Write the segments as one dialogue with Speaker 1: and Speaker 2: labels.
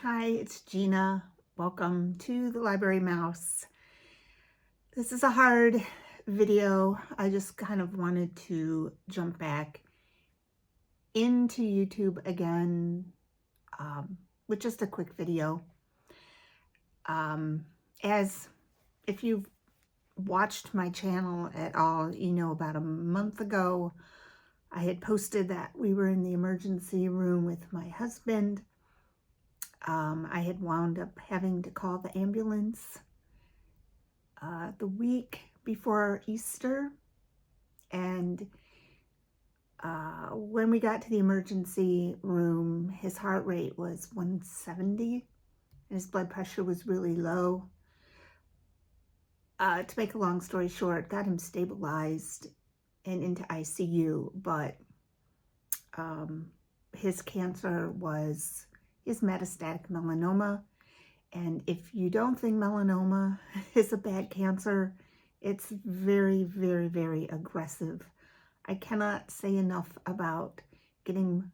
Speaker 1: Hi, it's Gina. Welcome to the Library Mouse. This is a hard video. I just kind of wanted to jump back into YouTube again with just a quick video. As if you've watched my channel at all, you know about a month ago, I had posted that we were in the emergency room with my husband. I had wound up having to call the ambulance the week before Easter, and when we got to the emergency room, his heart rate was 170 and his blood pressure was really low. To make a long story short, got him stabilized and into ICU, but his cancer was his metastatic melanoma. And if you don't think melanoma is a bad cancer, it's very, very, very aggressive. I cannot say enough about getting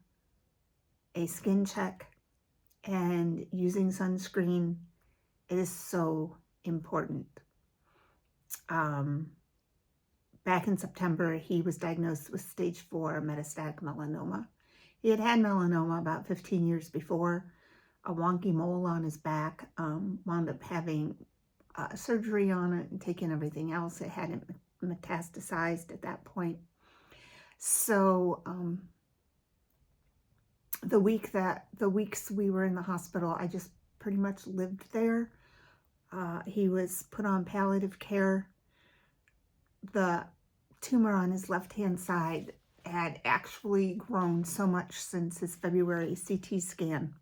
Speaker 1: a skin check and using sunscreen. It is so important. Back in September, he was diagnosed with stage 4 metastatic melanoma. He had had melanoma about 15 years before, a wonky mole on his back, wound up having surgery on it and taking everything else. It hadn't metastasized at that point. So the weeks we were in the hospital, I just pretty much lived there. He was put on palliative care. The tumor on his left-hand side had actually grown so much since his February CT scan.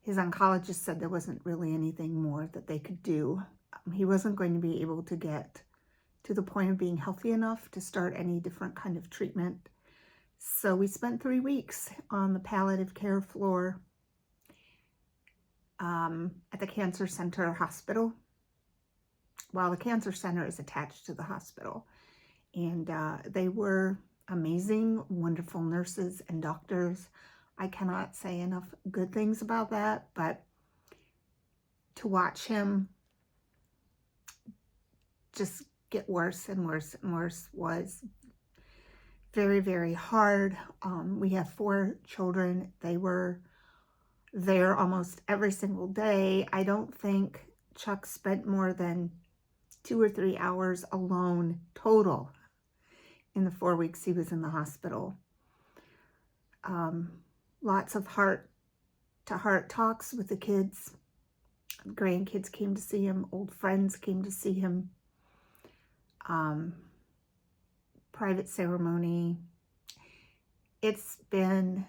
Speaker 1: His oncologist said there wasn't really anything more that they could do. He wasn't going to be able to get to the point of being healthy enough to start any different kind of treatment. So we spent 3 weeks on the palliative care floor at the Cancer Center Hospital. Well, the Cancer Center is attached to the hospital. And they were amazing, wonderful nurses and doctors. I cannot say enough good things about that, but to watch him just get worse and worse and worse was very, very hard. We have 4 children. They were there almost every single day. I don't think Chuck spent more than 2 or 3 hours alone total in the 4 weeks he was in the hospital. Lots of heart-to-heart talks with the kids. Grandkids came to see him. Old friends came to see him. Private ceremony. It's been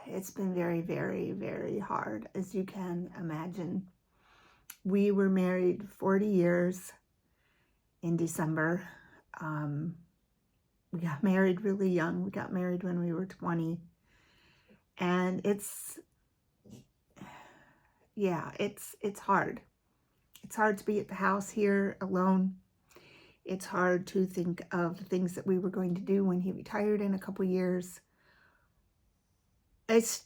Speaker 1: very, very, very hard, as you can imagine. We were married 40 years in December. We got married really young. We got married when we were 20. And it's hard. It's hard to be at the house here alone. It's hard to think of the things that we were going to do when he retired in a couple years. It's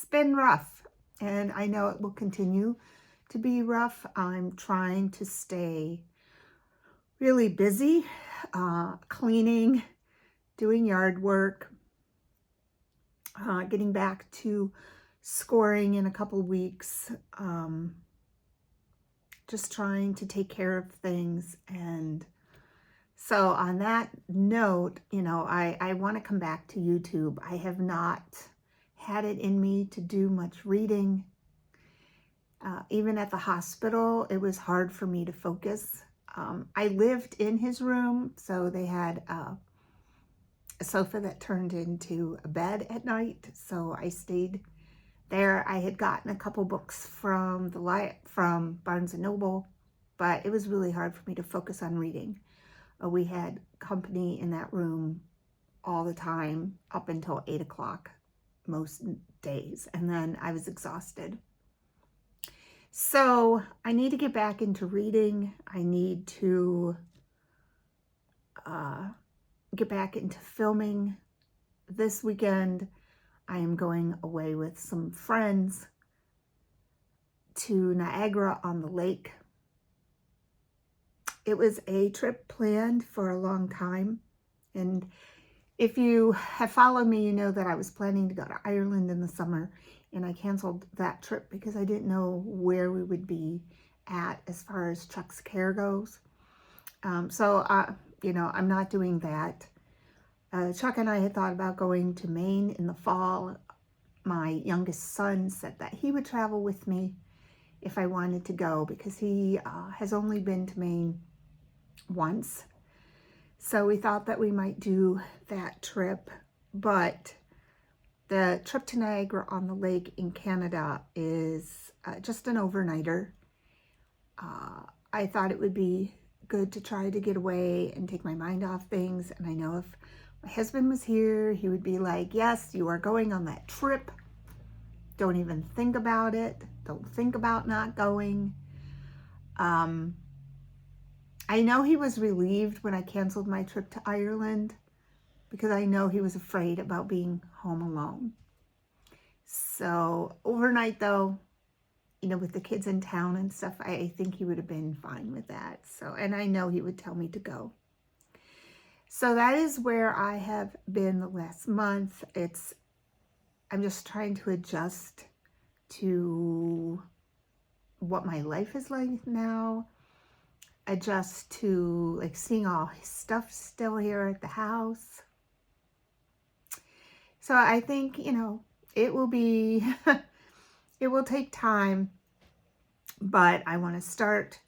Speaker 1: been rough, and I know it will continue to be rough. I'm trying to stay really busy, cleaning, doing yard work, getting back to scoring in a couple weeks, just trying to take care of things. And so on that note, I want to come back to YouTube. I have not had it in me to do much reading. Even at the hospital, it was hard for me to focus. I lived in his room, so they had a sofa that turned into a bed at night, so I stayed there. I had gotten a couple books from Barnes & Noble, but it was really hard for me to focus on reading. We had company in that room all the time up until 8 o'clock most days, and then I was exhausted. So I need to get back into reading. I need to get back into filming this weekend I am going away with some friends to Niagara on the Lake. It was a trip planned for a long time, and if you have followed me, you know that I was planning to go to Ireland in the summer, and I canceled that trip because I didn't know where we would be at as far as Chuck's care goes. You know, I'm not doing that. Chuck and I had thought about going to Maine in the fall. My youngest son said that he would travel with me if I wanted to go because he has only been to Maine once. So we thought that we might do that trip, but the trip to Niagara on the Lake in Canada is just an overnighter. I thought it would be good to try to get away and take my mind off things, and I know if my husband was here, he would be like, yes, you are going on that trip. Don't even think about it. Don't think about not going. I know he was relieved when I canceled my trip to Ireland because I know he was afraid about being home alone. So overnight though, you know, with the kids in town and stuff, I think he would have been fine with that. So, and I know he would tell me to go. So that is where I have been the last month. I'm just trying to adjust to what my life is like now. Adjust to like seeing all his stuff still here at the house. So I think, you know, it will be, it will take time, but I want to start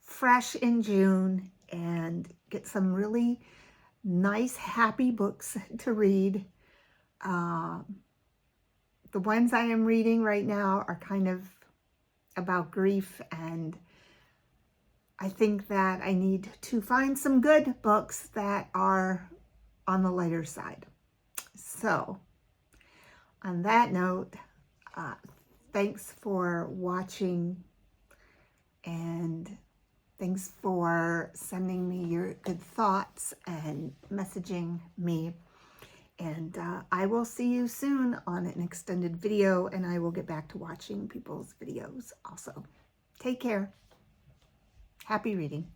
Speaker 1: fresh in June and get some really nice, happy books to read. The ones I am reading right now are kind of about grief, and I think that I need to find some good books that are on the lighter side. So, on that note, thanks for watching, and thanks for sending me your good thoughts and messaging me. And I will see you soon on an extended video, and I will get back to watching people's videos also. Take care. Happy reading.